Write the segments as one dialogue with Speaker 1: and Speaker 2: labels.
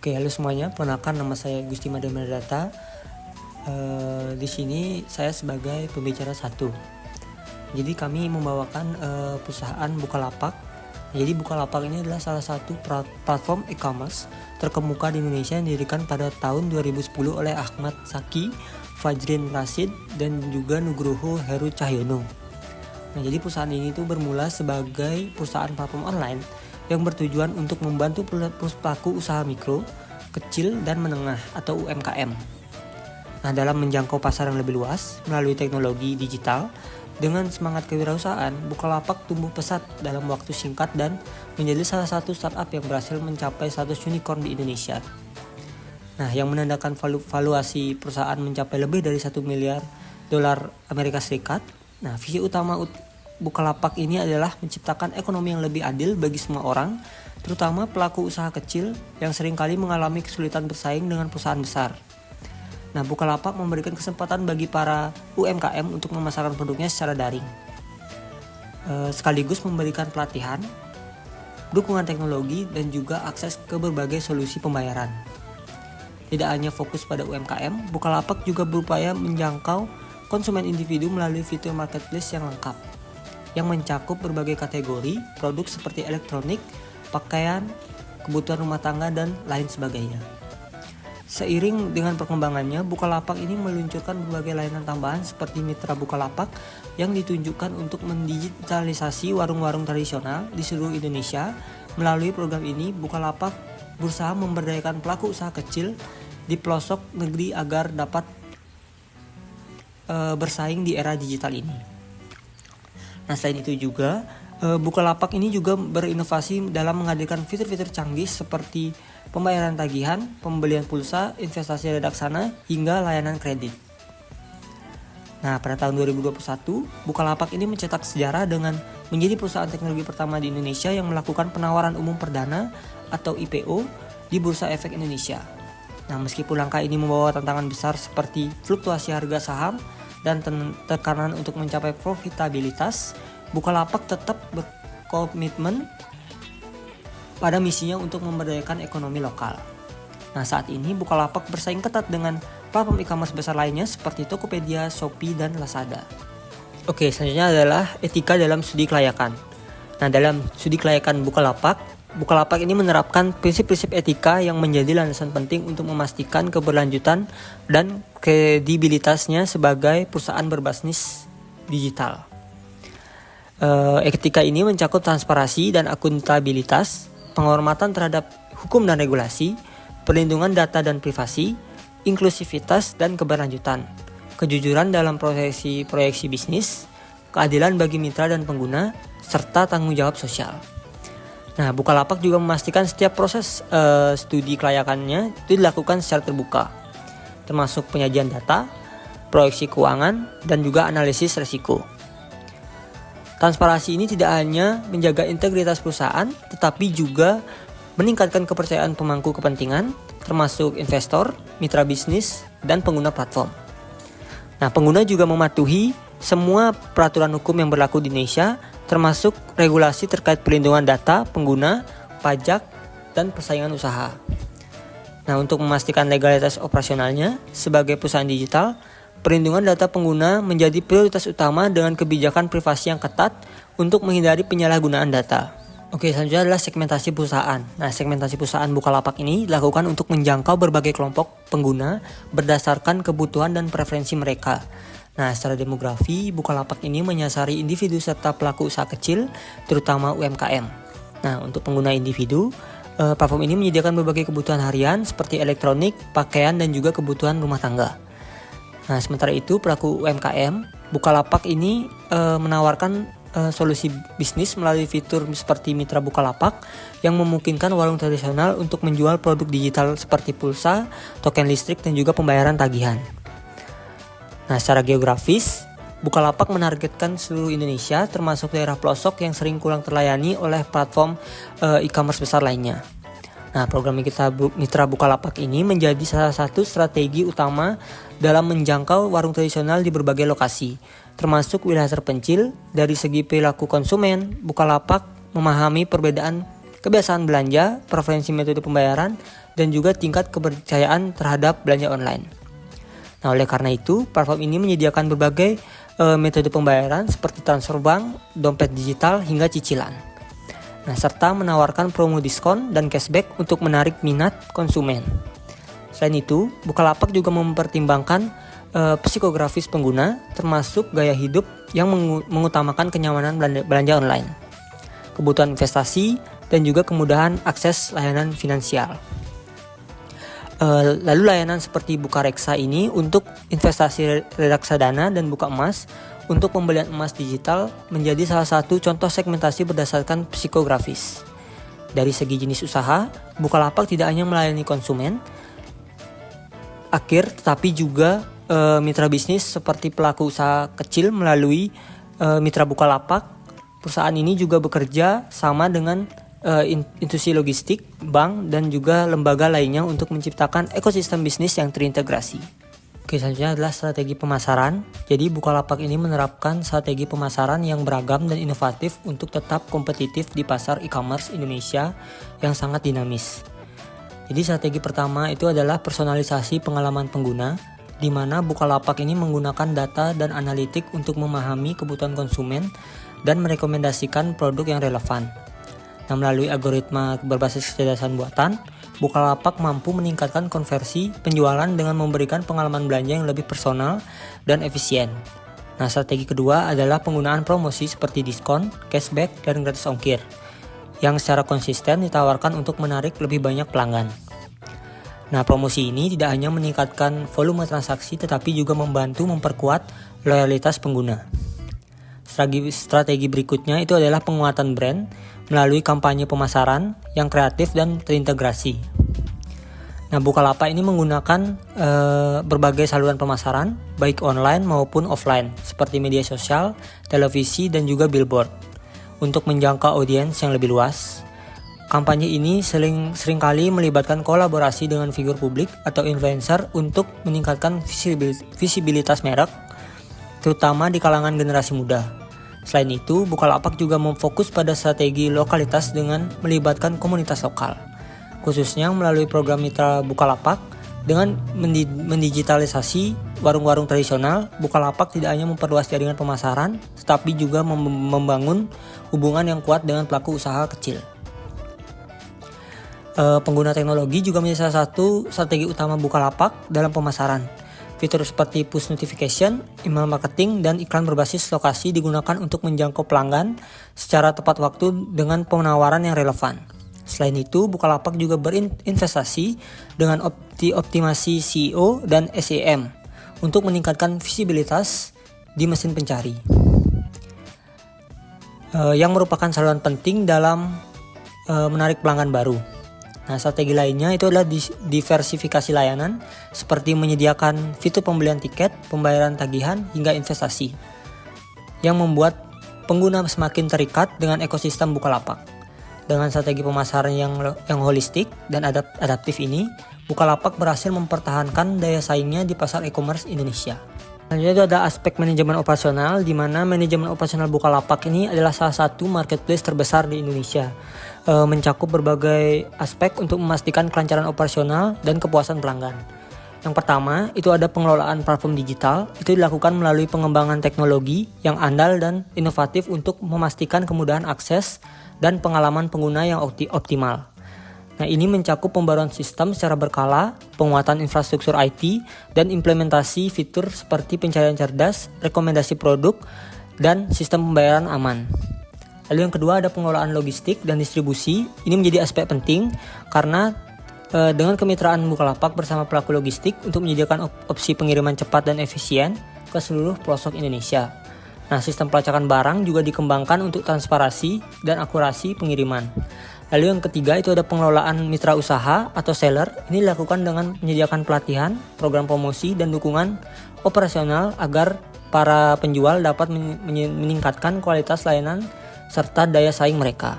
Speaker 1: Oke, halo semuanya. Perkenalkan, nama saya Gusti Madamardata. Di sini saya sebagai pembicara satu. Jadi kami membawakan perusahaan Bukalapak. Jadi Bukalapak ini adalah salah satu platform e-commerce terkemuka di Indonesia yang didirikan pada tahun 2010 oleh Ahmad Saki, Fajrin Rashid, dan juga Nugroho Heru Cahyono. Nah, jadi perusahaan ini tuh bermula sebagai perusahaan platform online yang bertujuan untuk membantu pelaku usaha mikro, kecil, dan menengah atau UMKM. Nah, dalam menjangkau pasar yang lebih luas melalui teknologi digital, dengan semangat kewirausahaan, Bukalapak tumbuh pesat dalam waktu singkat dan menjadi salah satu startup yang berhasil mencapai status unicorn di Indonesia. Nah, yang menandakan valuasi perusahaan mencapai lebih dari 1 miliar dolar Amerika Serikat. Nah, visi utama Bukalapak ini adalah menciptakan ekonomi yang lebih adil bagi semua orang, terutama pelaku usaha kecil yang seringkali mengalami kesulitan bersaing dengan perusahaan besar. Nah, Bukalapak memberikan kesempatan bagi para UMKM untuk memasarkan produknya secara daring, sekaligus memberikan pelatihan, dukungan teknologi, dan juga akses ke berbagai solusi pembayaran. Tidak hanya fokus pada UMKM, Bukalapak juga berupaya menjangkau konsumen individu melalui fitur marketplace yang lengkap, yang mencakup berbagai kategori produk seperti elektronik, pakaian, kebutuhan rumah tangga, dan lain sebagainya. Seiring dengan perkembangannya, Bukalapak ini meluncurkan berbagai layanan tambahan seperti Mitra Bukalapak yang ditunjukkan untuk mendigitalisasi warung-warung tradisional di seluruh Indonesia. Melalui program ini, Bukalapak berusaha memberdayakan pelaku usaha kecil di pelosok negeri agar dapat bersaing di era digital ini. Nah, selain itu juga Bukalapak ini juga berinovasi dalam menghadirkan fitur-fitur canggih seperti pembayaran tagihan, pembelian pulsa, investasi redaksana, hingga layanan kredit. Nah, pada tahun 2021, Bukalapak ini mencetak sejarah dengan menjadi perusahaan teknologi pertama di Indonesia yang melakukan penawaran umum perdana atau IPO di Bursa Efek Indonesia. Nah, meskipun langkah ini membawa tantangan besar seperti fluktuasi harga saham dan tekanan untuk mencapai profitabilitas, Bukalapak tetap berkomitmen pada misinya untuk memberdayakan ekonomi lokal. Nah, saat ini Bukalapak bersaing ketat dengan platform e-commerce besar lainnya seperti Tokopedia, Shopee, dan Lazada. Oke, selanjutnya adalah etika dalam studi kelayakan. Nah, dalam studi kelayakan Bukalapak ini menerapkan prinsip-prinsip etika yang menjadi landasan penting untuk memastikan keberlanjutan dan kredibilitasnya sebagai perusahaan berbasis digital. Etika ini mencakup transparansi dan akuntabilitas, penghormatan terhadap hukum dan regulasi, perlindungan data dan privasi, inklusivitas dan keberlanjutan, kejujuran dalam proyeksi bisnis, keadilan bagi mitra dan pengguna, serta tanggung jawab sosial. Nah, Bukalapak juga memastikan setiap proses studi kelayakannya itu dilakukan secara terbuka, termasuk penyajian data, proyeksi keuangan, dan juga analisis risiko. Transparansi ini tidak hanya menjaga integritas perusahaan, tetapi juga meningkatkan kepercayaan pemangku kepentingan, termasuk investor, mitra bisnis, dan pengguna platform. Nah, pengguna juga mematuhi semua peraturan hukum yang berlaku di Indonesia, termasuk regulasi terkait perlindungan data pengguna, pajak, dan persaingan usaha. Nah, untuk memastikan legalitas operasionalnya sebagai perusahaan digital, perlindungan data pengguna menjadi prioritas utama dengan kebijakan privasi yang ketat untuk menghindari penyalahgunaan data. Oke, selanjutnya adalah segmentasi perusahaan. Nah, segmentasi perusahaan Bukalapak ini dilakukan untuk menjangkau berbagai kelompok pengguna berdasarkan kebutuhan dan preferensi mereka. Nah, secara demografi, Bukalapak ini menyasari individu serta pelaku usaha kecil, terutama UMKM. Nah, untuk pengguna individu, platform ini menyediakan berbagai kebutuhan harian seperti elektronik, pakaian, dan juga kebutuhan rumah tangga. Nah, sementara itu pelaku UMKM, Bukalapak ini menawarkan solusi bisnis melalui fitur seperti Mitra Bukalapak yang memungkinkan warung tradisional untuk menjual produk digital seperti pulsa, token listrik, dan juga pembayaran tagihan. Nah, secara geografis, Bukalapak menargetkan seluruh Indonesia termasuk daerah pelosok yang sering kurang terlayani oleh platform e-commerce besar lainnya. Nah, program Mitra Bukalapak ini menjadi salah satu strategi utama dalam menjangkau warung tradisional di berbagai lokasi, termasuk wilayah terpencil. Dari segi perilaku konsumen, Bukalapak memahami perbedaan kebiasaan belanja, preferensi metode pembayaran, dan juga tingkat kepercayaan terhadap belanja online. Nah, oleh karena itu, platform ini menyediakan berbagai metode pembayaran seperti transfer bank, dompet digital, hingga cicilan. Nah, serta menawarkan promo diskon dan cashback untuk menarik minat konsumen. Selain itu, Bukalapak juga mempertimbangkan psikografis pengguna, termasuk gaya hidup yang mengutamakan kenyamanan belanja online, kebutuhan investasi, dan juga kemudahan akses layanan finansial. Lalu layanan seperti Bukareksa ini untuk investasi reksadana dan buka emas untuk pembelian emas digital menjadi salah satu contoh segmentasi berdasarkan psikografis. Dari segi jenis usaha, Bukalapak tidak hanya melayani konsumen akhir, tetapi juga mitra bisnis seperti pelaku usaha kecil melalui mitra Bukalapak. Perusahaan ini juga bekerja sama dengan institusi logistik, bank, dan juga lembaga lainnya untuk menciptakan ekosistem bisnis yang terintegrasi. Oke, selanjutnya adalah strategi pemasaran. Jadi Bukalapak ini menerapkan strategi pemasaran yang beragam dan inovatif untuk tetap kompetitif di pasar e-commerce Indonesia yang sangat dinamis. Jadi strategi pertama itu adalah personalisasi pengalaman pengguna, di mana Bukalapak ini menggunakan data dan analitik untuk memahami kebutuhan konsumen dan merekomendasikan produk yang relevan. Nah, melalui algoritma berbasis kecerdasan buatan, Bukalapak mampu meningkatkan konversi penjualan dengan memberikan pengalaman belanja yang lebih personal dan efisien. Nah, strategi kedua adalah penggunaan promosi seperti diskon, cashback, dan gratis ongkir, yang secara konsisten ditawarkan untuk menarik lebih banyak pelanggan. Nah, promosi ini tidak hanya meningkatkan volume transaksi tetapi juga membantu memperkuat loyalitas pengguna. Strategi berikutnya itu adalah penguatan brand melalui kampanye pemasaran yang kreatif dan terintegrasi. Nah, Bukalapak ini menggunakan berbagai saluran pemasaran baik online maupun offline seperti media sosial, televisi, dan juga billboard untuk menjangkau audiens yang lebih luas. Kampanye ini seringkali melibatkan kolaborasi dengan figur publik atau influencer untuk meningkatkan visibilitas merek, terutama di kalangan generasi muda. Selain itu, Bukalapak juga memfokus pada strategi lokalitas dengan melibatkan komunitas lokal, khususnya melalui program mitra Bukalapak. Dengan mendigitalisasi warung-warung tradisional, Bukalapak tidak hanya memperluas jaringan pemasaran, tetapi juga membangun hubungan yang kuat dengan pelaku usaha kecil. Pengguna teknologi juga menjadi salah satu strategi utama Bukalapak dalam pemasaran. Fitur seperti push notification, email marketing, dan iklan berbasis lokasi digunakan untuk menjangkau pelanggan secara tepat waktu dengan penawaran yang relevan. Selain itu, Bukalapak juga berinvestasi dengan optimasi SEO dan SEM untuk meningkatkan visibilitas di mesin pencari, yang merupakan saluran penting dalam menarik pelanggan baru. Nah, strategi lainnya itu adalah diversifikasi layanan seperti menyediakan fitur pembelian tiket, pembayaran tagihan, hingga investasi, yang membuat pengguna semakin terikat dengan ekosistem Bukalapak. Dengan strategi pemasaran yang holistik dan adaptif ini, Bukalapak berhasil mempertahankan daya saingnya di pasar e-commerce Indonesia. Selanjutnya itu ada aspek manajemen operasional, di mana manajemen operasional Bukalapak ini adalah salah satu marketplace terbesar di Indonesia, mencakup berbagai aspek untuk memastikan kelancaran operasional dan kepuasan pelanggan. Yang pertama, itu ada pengelolaan platform digital. Itu dilakukan melalui pengembangan teknologi yang andal dan inovatif untuk memastikan kemudahan akses dan pengalaman pengguna yang optimal. Nah, ini mencakup pembaruan sistem secara berkala, penguatan infrastruktur IT, dan implementasi fitur seperti pencarian cerdas, rekomendasi produk, dan sistem pembayaran aman. Lalu yang kedua ada pengelolaan logistik dan distribusi. Ini menjadi aspek penting karena dengan kemitraan Bukalapak bersama pelaku logistik untuk menyediakan opsi pengiriman cepat dan efisien ke seluruh pelosok Indonesia. Nah, sistem pelacakan barang juga dikembangkan untuk transparansi dan akurasi pengiriman. Lalu yang ketiga itu ada pengelolaan mitra usaha atau seller. Ini dilakukan dengan menyediakan pelatihan, program promosi, dan dukungan operasional agar para penjual dapat meningkatkan kualitas layanan serta daya saing mereka.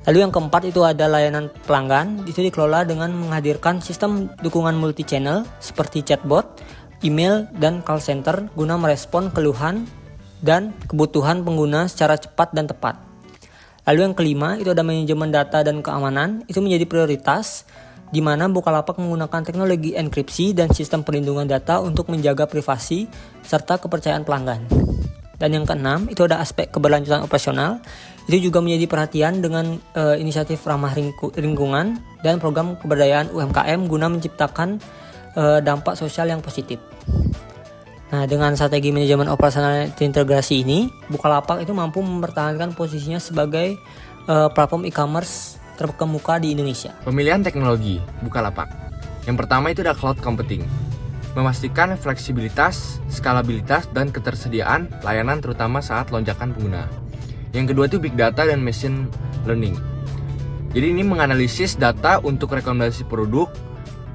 Speaker 1: Lalu yang keempat itu ada layanan pelanggan. Itu dikelola dengan menghadirkan sistem dukungan multi-channel seperti chatbot, email, dan call center guna merespon keluhan dan kebutuhan pengguna secara cepat dan tepat. Lalu yang kelima itu ada manajemen data dan keamanan, itu menjadi prioritas di mana Bukalapak menggunakan teknologi enkripsi dan sistem perlindungan data untuk menjaga privasi serta kepercayaan pelanggan. Dan yang keenam itu ada aspek keberlanjutan operasional, itu juga menjadi perhatian dengan inisiatif ramah lingkungan dan program pemberdayaan UMKM guna menciptakan dampak sosial yang positif. Nah, dengan strategi manajemen operasional terintegrasi ini, Bukalapak itu mampu mempertahankan posisinya sebagai platform e-commerce terkemuka di Indonesia.
Speaker 2: Pemilihan teknologi Bukalapak. Yang pertama itu ada cloud computing. Memastikan fleksibilitas, skalabilitas, dan ketersediaan layanan terutama saat lonjakan pengguna. Yang kedua itu big data dan machine learning. Jadi ini menganalisis data untuk rekomendasi produk,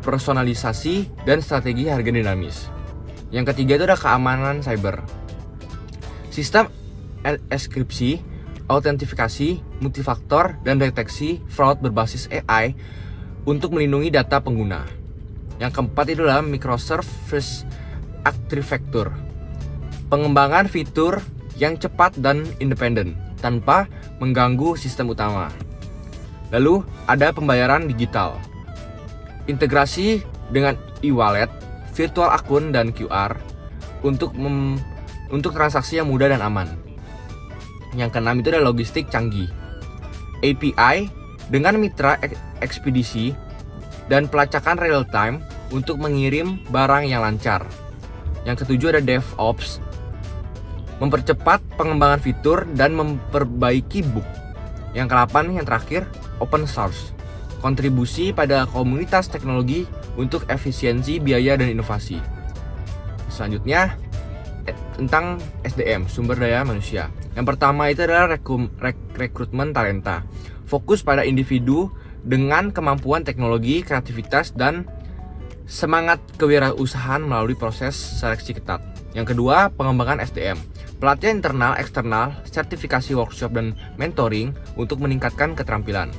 Speaker 2: personalisasi, dan strategi harga dinamis. Yang ketiga itu ada keamanan cyber. Sistem enkripsi, autentifikasi, multifaktor, dan deteksi fraud berbasis AI untuk melindungi data pengguna. Yang keempat itu adalah microservice architecture. Pengembangan fitur yang cepat dan independen tanpa mengganggu sistem utama. Lalu ada pembayaran digital. Integrasi dengan e-wallet, virtual akun, dan QR untuk transaksi yang mudah dan aman. Yang keenam itu adalah logistik canggih. API dengan mitra ekspedisi dan pelacakan real time untuk mengirim barang yang lancar. Yang ketujuh ada DevOps, mempercepat pengembangan fitur dan memperbaiki bug. Yang ke-8 yang terakhir, open source, kontribusi pada komunitas teknologi untuk efisiensi biaya dan inovasi. Selanjutnya tentang SDM, sumber daya manusia. Yang pertama itu adalah rekrutmen talenta. Fokus pada individu dengan kemampuan teknologi, kreativitas, dan semangat kewirausahaan melalui proses seleksi ketat. Yang kedua, pengembangan SDM. Pelatihan internal, eksternal, sertifikasi workshop, dan mentoring untuk meningkatkan keterampilan.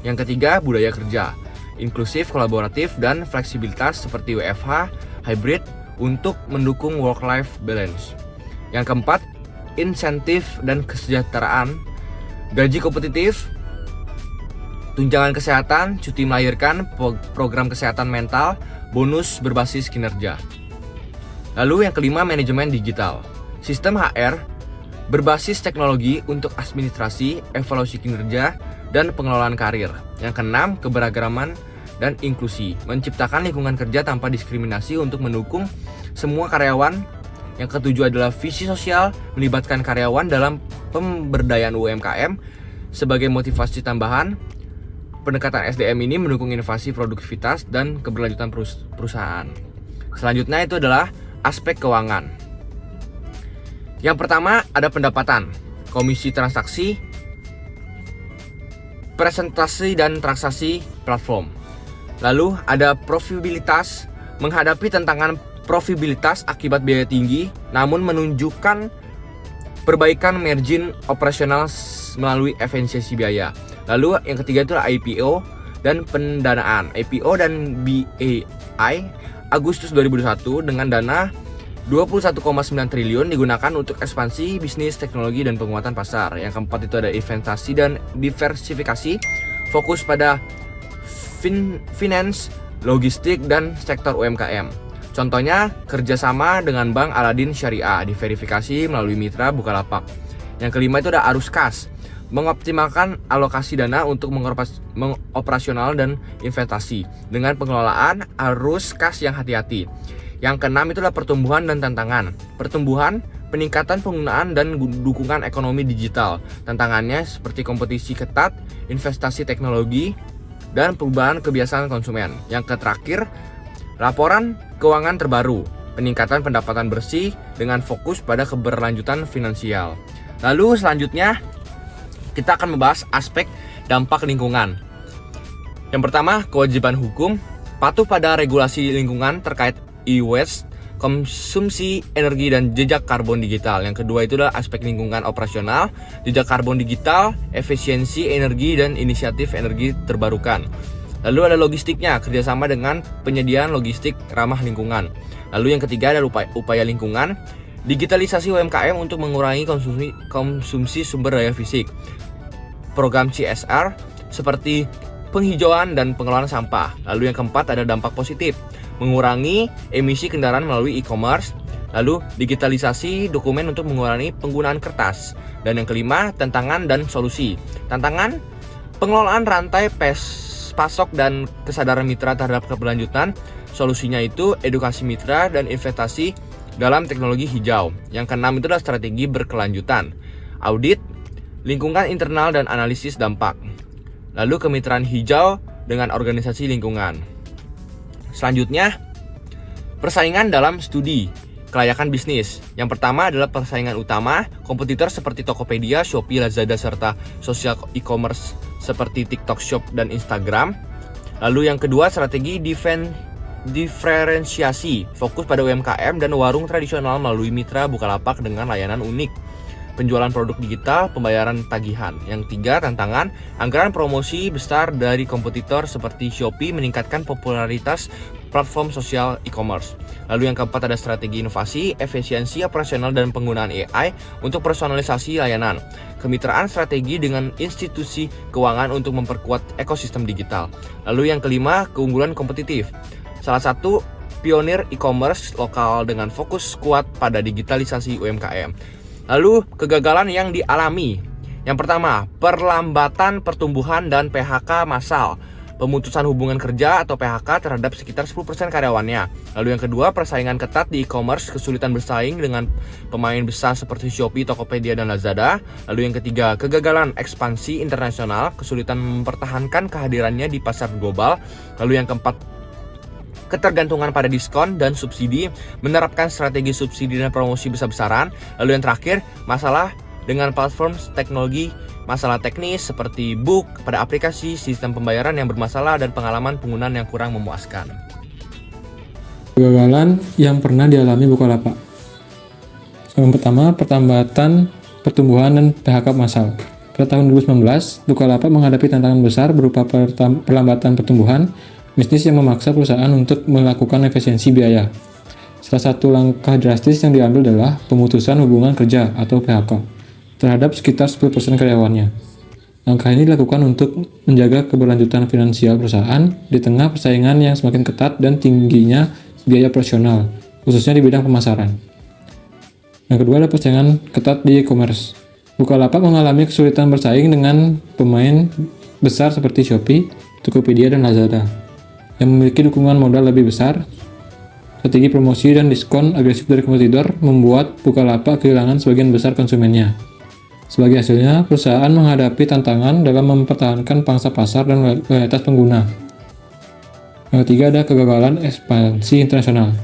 Speaker 2: Yang ketiga, budaya kerja. Inklusif, kolaboratif, dan fleksibilitas seperti WFH, hybrid untuk mendukung work-life balance. Yang keempat, insentif dan kesejahteraan, gaji kompetitif, tunjangan kesehatan, cuti melahirkan, program kesehatan mental, bonus berbasis kinerja. Lalu yang kelima, manajemen digital. Sistem HR berbasis teknologi untuk administrasi, evaluasi kinerja, dan pengelolaan karir. Yang keenam, keberagaman dan inklusi, menciptakan lingkungan kerja tanpa diskriminasi untuk mendukung semua karyawan. Yang ketujuh adalah visi sosial, melibatkan karyawan dalam pemberdayaan UMKM sebagai motivasi tambahan. Pendekatan SDM ini mendukung inovasi, produktivitas, dan keberlanjutan perusahaan. Selanjutnya itu adalah aspek keuangan. Yang pertama ada pendapatan, komisi transaksi, presentasi dan transaksi platform. Lalu ada profitabilitas, menghadapi tantangan profitabilitas akibat biaya tinggi, namun menunjukkan perbaikan margin operasional melalui efisiensi biaya. Lalu yang ketiga itu IPO dan pendanaan. IPO dan BAI Agustus 2021 dengan dana 21,9 triliun digunakan untuk ekspansi bisnis teknologi dan penguatan pasar. Yang keempat itu ada investasi dan diversifikasi, fokus pada finance, logistik, dan sektor UMKM. Contohnya kerjasama dengan Bank Aladin Syariah, diverifikasi melalui mitra Bukalapak. Yang kelima itu ada arus kas, mengoptimalkan alokasi dana untuk mengoperasional dan investasi dengan pengelolaan arus kas yang hati-hati. Yang keenam itu adalah pertumbuhan dan tantangan. Pertumbuhan, peningkatan penggunaan dan dukungan ekonomi digital. Tantangannya seperti kompetisi ketat, investasi teknologi, dan perubahan kebiasaan konsumen. Yang terakhir, laporan keuangan terbaru, peningkatan pendapatan bersih dengan fokus pada keberlanjutan finansial. Lalu selanjutnya kita akan membahas aspek dampak lingkungan. Yang pertama, kewajiban hukum, patuh pada regulasi lingkungan terkait e-waste, konsumsi energi, dan jejak karbon digital. Yang kedua itu adalah aspek lingkungan operasional, jejak karbon digital, efisiensi energi, dan inisiatif energi terbarukan. Lalu ada logistiknya, kerjasama dengan penyediaan logistik ramah lingkungan. Lalu yang ketiga ada upaya lingkungan, digitalisasi UMKM untuk mengurangi konsumsi sumber daya fisik. program CSR seperti penghijauan dan pengelolaan sampah. Lalu yang keempat ada dampak positif, mengurangi emisi kendaraan melalui e-commerce. Lalu digitalisasi dokumen untuk mengurangi penggunaan kertas. Dan yang kelima, tantangan dan solusi. Tantangan, pengelolaan rantai pasok dan kesadaran mitra terhadap keberlanjutan. Solusinya itu edukasi mitra dan investasi dalam teknologi hijau. Yang keenam itu adalah strategi berkelanjutan. Audit, lingkungan internal dan analisis dampak. Lalu kemitraan hijau dengan organisasi lingkungan. Selanjutnya, persaingan dalam studi kelayakan bisnis. Yang pertama adalah persaingan utama, kompetitor seperti Tokopedia, Shopee, Lazada, serta sosial e-commerce seperti TikTok Shop dan Instagram. Lalu yang kedua, strategi diferensiasi, fokus pada UMKM dan warung tradisional melalui mitra Bukalapak dengan layanan unik. Penjualan produk digital, pembayaran tagihan. Yang tiga, tantangan, anggaran promosi besar dari kompetitor seperti Shopee meningkatkan popularitas platform sosial e-commerce. Lalu yang keempat ada strategi inovasi, efisiensi operasional dan penggunaan AI untuk personalisasi layanan. Kemitraan strategi dengan institusi keuangan untuk memperkuat ekosistem digital. Lalu yang kelima, keunggulan kompetitif. Salah satu pionir e-commerce lokal dengan fokus kuat pada digitalisasi UMKM. Lalu kegagalan yang dialami. Yang pertama, perlambatan pertumbuhan dan PHK massal. Pemutusan hubungan kerja atau PHK terhadap sekitar 10% karyawannya. Lalu yang kedua, persaingan ketat di e-commerce, kesulitan bersaing dengan pemain besar seperti Shopee, Tokopedia, dan Lazada. Lalu yang ketiga, kegagalan ekspansi internasional, kesulitan mempertahankan kehadirannya di pasar global. Lalu yang keempat, ketergantungan pada diskon dan subsidi, menerapkan strategi subsidi dan promosi besar-besaran. Lalu yang terakhir, masalah dengan platform teknologi, masalah teknis seperti bug pada aplikasi, sistem pembayaran yang bermasalah, dan pengalaman penggunaan yang kurang memuaskan.
Speaker 3: Kegagalan yang pernah dialami Bukalapak. Yang pertama, perlambatan pertumbuhan dan PHK massal. Pada tahun 2019, Bukalapak menghadapi tantangan besar berupa perlambatan pertumbuhan bisnis yang memaksa perusahaan untuk melakukan efisiensi biaya. Salah satu langkah drastis yang diambil adalah pemutusan hubungan kerja atau PHK terhadap sekitar 10% karyawannya. Langkah ini dilakukan untuk menjaga keberlanjutan finansial perusahaan di tengah persaingan yang semakin ketat dan tingginya biaya operasional, khususnya di bidang pemasaran. Yang kedua adalah persaingan ketat di e-commerce. Bukalapak mengalami kesulitan bersaing dengan pemain besar seperti Shopee, Tokopedia, dan Lazada yang memiliki dukungan modal lebih besar. Strategi promosi dan diskon agresif dari kompetitor membuat Bukalapak kehilangan sebagian besar konsumennya. Sebagai hasilnya, perusahaan menghadapi tantangan dalam mempertahankan pangsa pasar dan loyalitas pengguna. Yang ketiga ada kegagalan ekspansi internasional.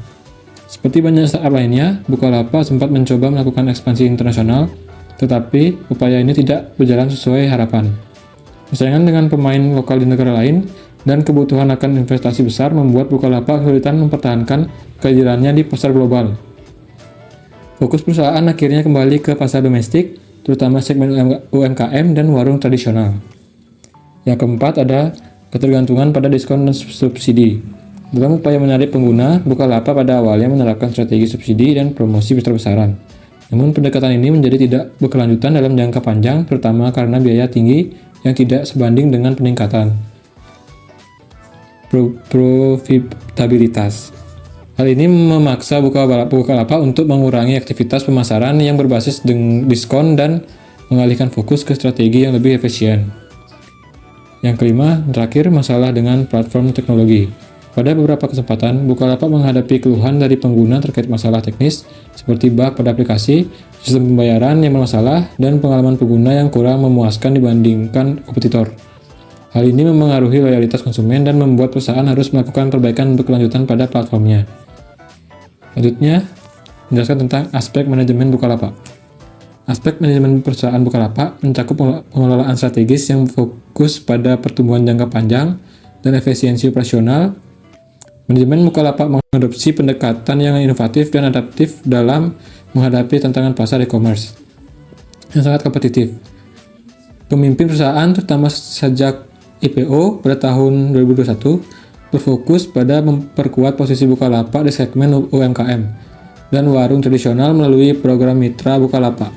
Speaker 3: Seperti banyak startup lainnya, Bukalapak sempat mencoba melakukan ekspansi internasional, tetapi upaya ini tidak berjalan sesuai harapan. Persaingan dengan pemain lokal di negara lain dan kebutuhan akan investasi besar membuat Bukalapak kesulitan mempertahankan kehadirannya di pasar global. Fokus perusahaan akhirnya kembali ke pasar domestik, terutama segmen UMKM dan warung tradisional. Yang keempat ada ketergantungan pada diskon dan subsidi. Dalam upaya menarik pengguna, Bukalapak pada awalnya menerapkan strategi subsidi dan promosi besar-besaran. Namun pendekatan ini menjadi tidak berkelanjutan dalam jangka panjang, terutama karena biaya tinggi yang tidak sebanding dengan peningkatan profitabilitas. Hal ini memaksa Bukalapak untuk mengurangi aktivitas pemasaran yang berbasis diskon dan mengalihkan fokus ke strategi yang lebih efisien. Yang kelima, terakhir, masalah dengan platform teknologi. Pada beberapa kesempatan, Bukalapak menghadapi keluhan dari pengguna terkait masalah teknis seperti bug pada aplikasi, sistem pembayaran yang bermasalah, dan pengalaman pengguna yang kurang memuaskan dibandingkan kompetitor. Hal ini mempengaruhi loyalitas konsumen dan membuat perusahaan harus melakukan perbaikan berkelanjutan pada platformnya. Selanjutnya, menjelaskan tentang aspek manajemen Bukalapak. Aspek manajemen perusahaan Bukalapak mencakup pengelolaan strategis yang fokus pada pertumbuhan jangka panjang dan efisiensi operasional. Manajemen Bukalapak mengadopsi pendekatan yang inovatif dan adaptif dalam menghadapi tantangan pasar e-commerce yang sangat kompetitif. Pemimpin perusahaan, terutama sejak IPO pada tahun 2021, berfokus pada memperkuat posisi Bukalapak di segmen UMKM dan warung tradisional melalui program Mitra Bukalapak,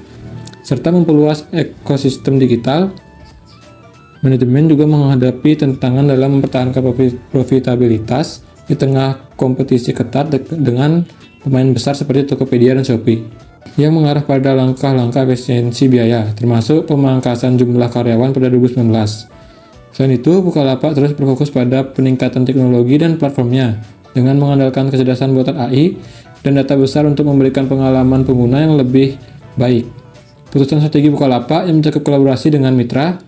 Speaker 3: serta memperluas ekosistem digital. Manajemen juga menghadapi tantangan dalam mempertahankan profitabilitas di tengah kompetisi ketat dengan pemain besar seperti Tokopedia dan Shopee, yang mengarah pada langkah-langkah efisiensi biaya, termasuk pemangkasan jumlah karyawan pada 2019. Selain itu, Bukalapak terus berfokus pada peningkatan teknologi dan platformnya, dengan mengandalkan kecerdasan buatan AI dan data besar untuk memberikan pengalaman pengguna yang lebih baik. Putusan strategi Bukalapak yang mencakup kolaborasi dengan mitra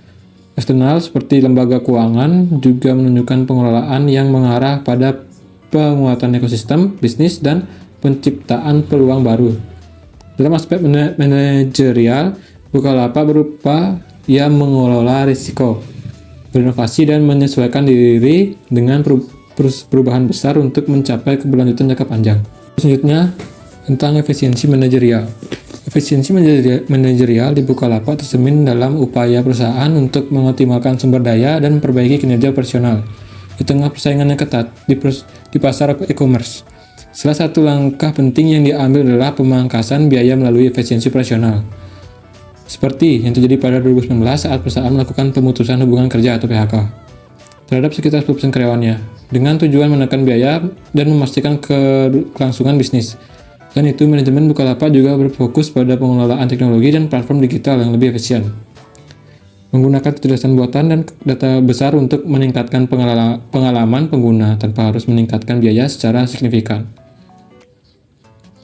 Speaker 3: eksternal seperti lembaga keuangan juga menunjukkan pengelolaan yang mengarah pada penguatan ekosistem bisnis dan penciptaan peluang baru. Dalam aspek manajerial, Bukalapak berupa ia mengelola risiko, berinovasi dan menyesuaikan diri dengan perubahan besar untuk mencapai keberlanjutan jangka panjang. Selanjutnya, tentang efisiensi manajerial. Efisiensi manajerial di Bukalapak tercermin dalam upaya perusahaan untuk mengoptimalkan sumber daya dan memperbaiki kinerja operasional di tengah persaingan yang ketat di pasar e-commerce. Salah satu langkah penting yang diambil adalah pemangkasan biaya melalui efisiensi operasional. Seperti yang terjadi pada 2019 saat perusahaan melakukan pemutusan hubungan kerja atau PHK terhadap sekitar 10% karyawannya, dengan tujuan menekan biaya dan memastikan kelangsungan bisnis. Dan itu, manajemen Bukalapak juga berfokus pada pengelolaan teknologi dan platform digital yang lebih efisien, menggunakan kecerdasan buatan dan data besar untuk meningkatkan pengalaman pengguna tanpa harus meningkatkan biaya secara signifikan.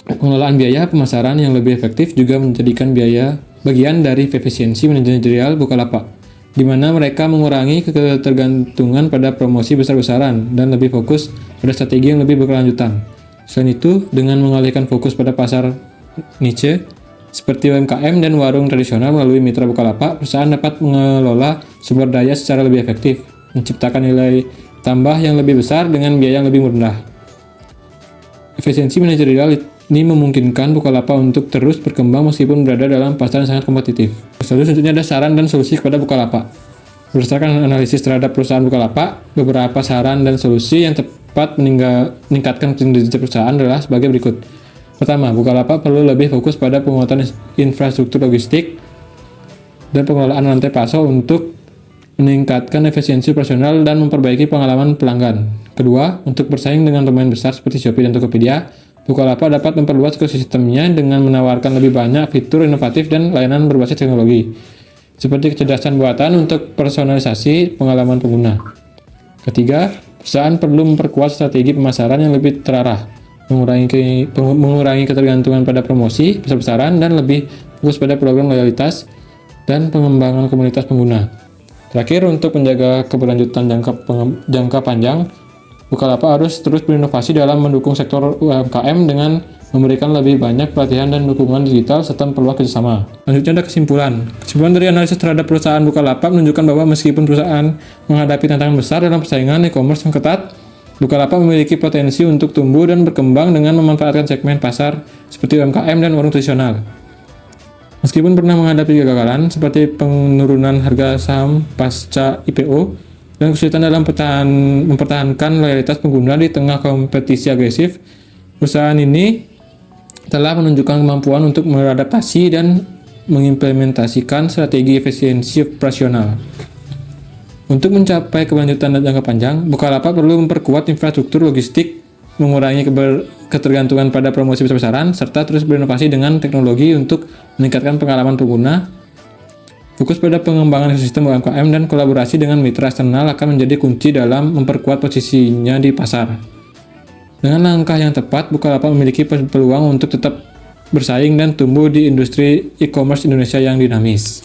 Speaker 3: Pengelolaan biaya pemasaran yang lebih efektif juga menjadikan biaya bagian dari efisiensi manajerial Bukalapak, di mana mereka mengurangi ketergantungan pada promosi besar-besaran dan lebih fokus pada strategi yang lebih berkelanjutan. Selain itu, dengan mengalihkan fokus pada pasar niche seperti UMKM dan warung tradisional melalui mitra Bukalapak, perusahaan dapat mengelola sumber daya secara lebih efektif, menciptakan nilai tambah yang lebih besar dengan biaya yang lebih rendah. Efisiensi manajerial ini memungkinkan Bukalapak untuk terus berkembang meskipun berada dalam pasar yang sangat kompetitif. Selanjutnya ada saran dan solusi kepada Bukalapak. Berdasarkan analisis terhadap perusahaan Bukalapak, beberapa saran dan solusi yang tepat meningkatkan kinerja perusahaan adalah sebagai berikut. Pertama, Bukalapak perlu lebih fokus pada penguatan infrastruktur logistik dan pengelolaan rantai pasok untuk meningkatkan efisiensi operasional dan memperbaiki pengalaman pelanggan. Kedua, untuk bersaing dengan pemain besar seperti Shopee dan Tokopedia, Bukalapak dapat memperluas ekosistemnya dengan menawarkan lebih banyak fitur inovatif dan layanan berbasis teknologi, seperti kecerdasan buatan untuk personalisasi pengalaman pengguna. Ketiga, perusahaan perlu memperkuat strategi pemasaran yang lebih terarah, mengurangi ketergantungan pada promosi besar-besaran, dan lebih fokus pada program loyalitas dan pengembangan komunitas pengguna. Terakhir, untuk menjaga keberlanjutan jangka panjang, Bukalapak harus terus berinovasi dalam mendukung sektor UMKM dengan memberikan lebih banyak pelatihan dan dukungan digital serta memperluas kerjasama. Selanjutnya ada kesimpulan. Kesimpulan dari analisis terhadap perusahaan Bukalapak menunjukkan bahwa meskipun perusahaan menghadapi tantangan besar dalam persaingan e-commerce yang ketat, Bukalapak memiliki potensi untuk tumbuh dan berkembang dengan memanfaatkan segmen pasar seperti UMKM dan warung tradisional. Meskipun pernah menghadapi kegagalan seperti penurunan harga saham pasca IPO dan kesulitan dalam mempertahankan loyalitas pengguna di tengah kompetisi agresif, perusahaan ini telah menunjukkan kemampuan untuk beradaptasi dan mengimplementasikan strategi efisiensi operasional. Untuk mencapai keberlanjutan dan jangka panjang, Bukalapak perlu memperkuat infrastruktur logistik, mengurangi ketergantungan pada promosi besar-besaran, serta terus berinovasi dengan teknologi untuk meningkatkan pengalaman pengguna. Fokus pada pengembangan ekosistem UMKM dan kolaborasi dengan mitra eksternal akan menjadi kunci dalam memperkuat posisinya di pasar. Dengan langkah yang tepat, Bukalapak memiliki peluang untuk tetap bersaing dan tumbuh di industri e-commerce Indonesia yang dinamis.